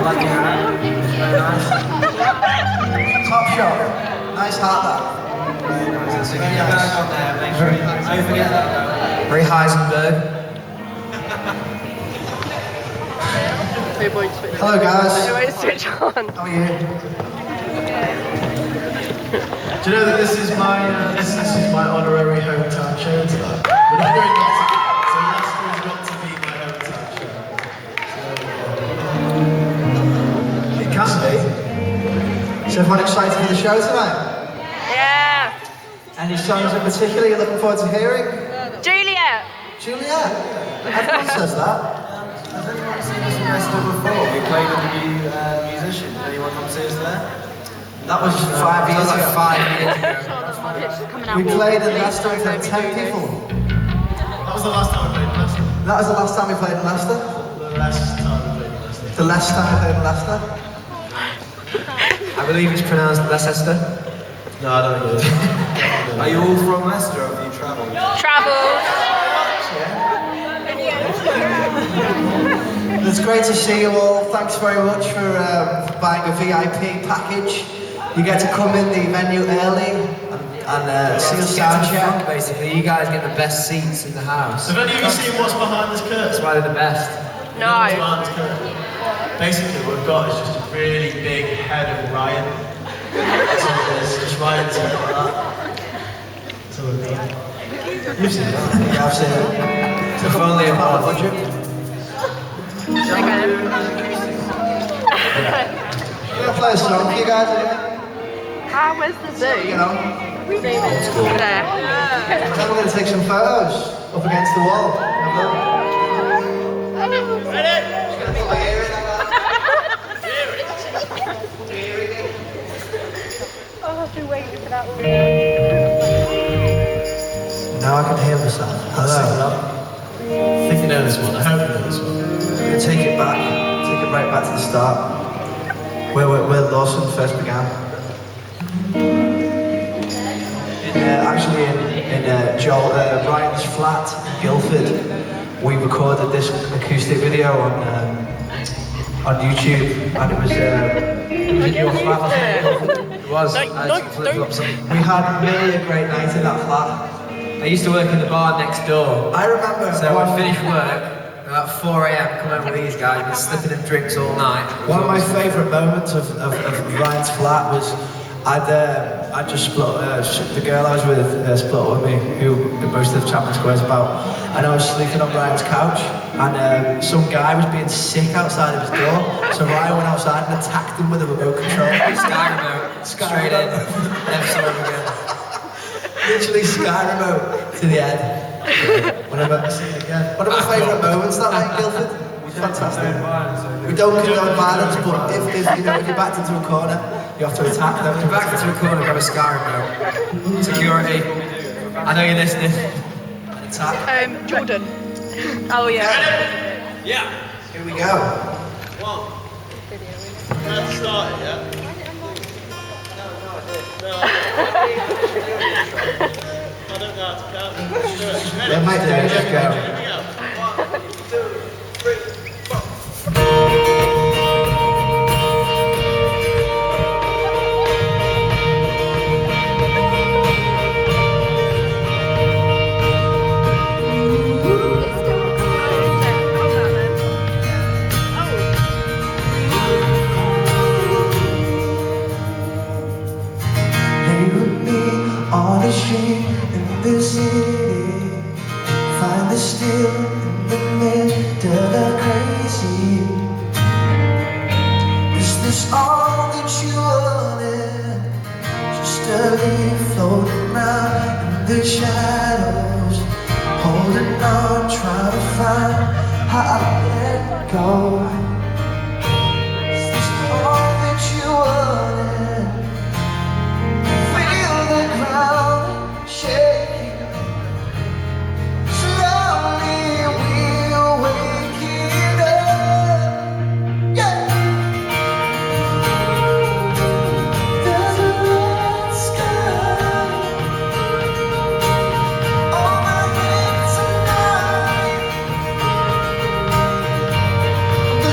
like your hat. Very nice. Top shot. Nice hat that. Very nice. So keep your bag on there. Make sure you don't forget that though. Very Heisenberg. Hello guys. Switch on. How are you? Do you know that this is my honorary hometown show tonight? We're not doing Leicester, so Leicester has got to be my hometown show. So, It can be. Is everyone excited for the show tonight? Yeah. Any songs in particular you're looking forward to hearing? Juliet. Juliet? Everyone says that. Has anyone seen us in Leicester before? We played with the new musician. Did anyone come see us there? That was 5 years ago. 5 years ago. We played in Leicester in front of 10 people. that was the last time we played in Leicester. That was the last time we played in Leicester? The last time we played in Leicester. The last time we played in Leicester? I believe it's pronounced Leicester. No, I don't know. Are you all from Leicester or have you travelled? Travelled. It's great to see you all. Thanks very much for buying a VIP package. You get to come in the venue early and see us sound check. Basically, you guys get the best seats in the house. Have any of you seen what's behind this curtain? That's why they're the best. No. What's behind this curtain? Basically, what we've got is just a really big head of Ryan. That's all it is. Just Ryan's head like that. That's all it is. You've seen that? Yeah, I've seen it. If only a Part of the budget. We're gonna play a song for you guys anyway. Where's the zoo? You know. There. And then we're gonna take some photos up against the wall. Ready? Just gonna put my ear in like that. Oh, I've been waiting for that one. Now I can hear myself. Hello. I think you know this one. I hope you know this one. We're gonna take it right back to the start, where Lawson first began. Actually, in Ryan's flat in Guildford, we recorded this acoustic video on YouTube, and it was in your flat, wasn't it? It was. We had really a great night in that flat. I used to work in the bar next door. I remember. So I'd finish work about 4 a.m. come home with these guys, been slipping in drinks all night. One of my favourite moments of Ryan's flat was I just split, the girl I was with split up with me, who most of the Chapman Square's about, and I was sleeping on Ryan's couch, and some guy was being sick outside of his door, so Ryan went outside and attacked him with a remote control. Sky remote, straight in, never saw him again. Literally Sky remote to the head. One of my favourite moments that night in Guildford. It was fantastic. We don't condone violence, but if you're backed into a corner, you have to attack them. Come back into a corner, grab a Sky remote. Security. I know you're listening. Attack. Jordan. Oh yeah. Yeah. Here we go. One. Let's start it, yeah? No, I don't know how to count. Ready? Yeah, mate, there, just go. Here we go. 1, 2, 3, 4. On a street in the city, find the still in the middle of crazy. Is this all that you wanted? Just a leaf floating around in the shadows, holding on, trying to find how I let go. Is this all that you wanted? Shaking, slowly we're waking up. Yeah. There's a red sky on my head tonight. The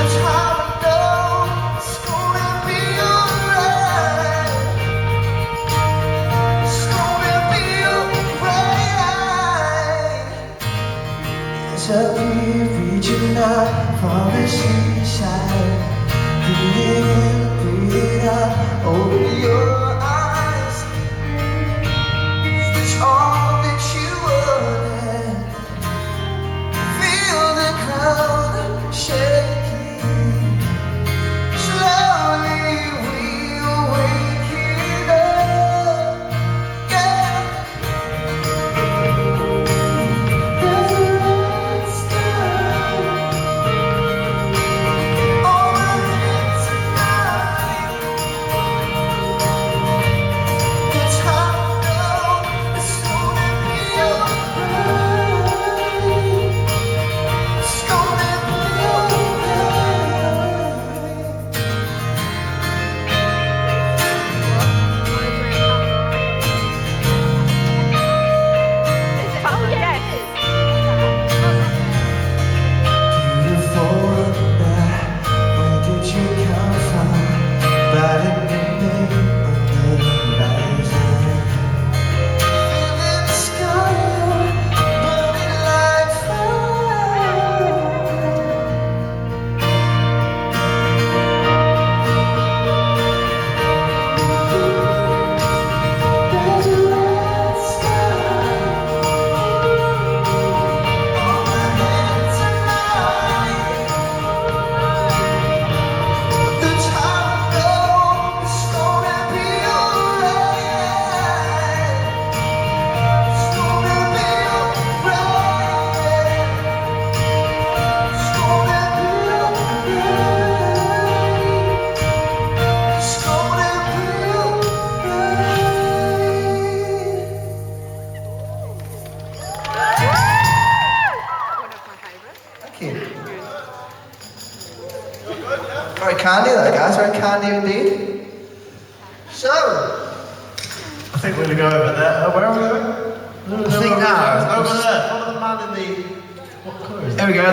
Open your eyes. It's all that you wanted. Feel the ground shaking. Slowly we'll wake it up. Yeah. There's a red sky overhead tonight. The time now is gonna be alright. It's gonna be Oh, yes. beautiful night. Where did you come from? Right in the name of the rising. Feeling the sky burning like fire. There's a red sky overhead tonight. The time goes, it's gonna be alright. It's gonna be alright. It's gonna be alright. It's gonna be alright. Thank you. Very candy there, guys. Very candy indeed. So, I think we're gonna go over there. Where are we going? I think now. Over there. Follow the man in the. What colour is that? Here we go.